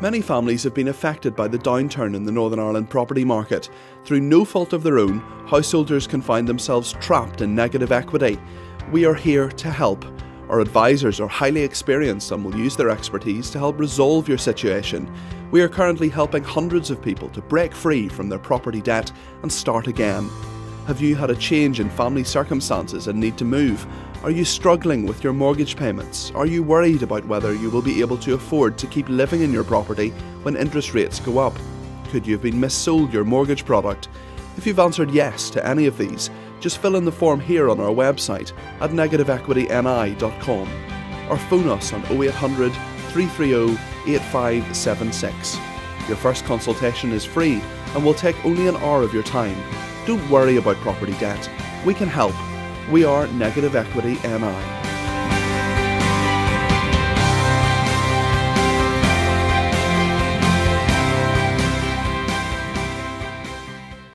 Many families have been affected by the downturn in the Northern Ireland property market. Through no fault of their own, householders can find themselves trapped in negative equity. We are here to help. Our advisors are highly experienced and will use their expertise to help resolve your situation. We are currently helping hundreds of people to break free from their property debt and start again. Have you had a change in family circumstances and need to move? Are you struggling with your mortgage payments? Are you worried about whether you will be able to afford to keep living in your property when interest rates go up? Could you have been missold your mortgage product? If you've answered yes to any of these, just fill in the form here on our website at negativeequityni.com or phone us on 0800 330 8576. Your first consultation is free and will take only an hour of your time. Don't worry about property debt. We can help. We are Negative Equity NI.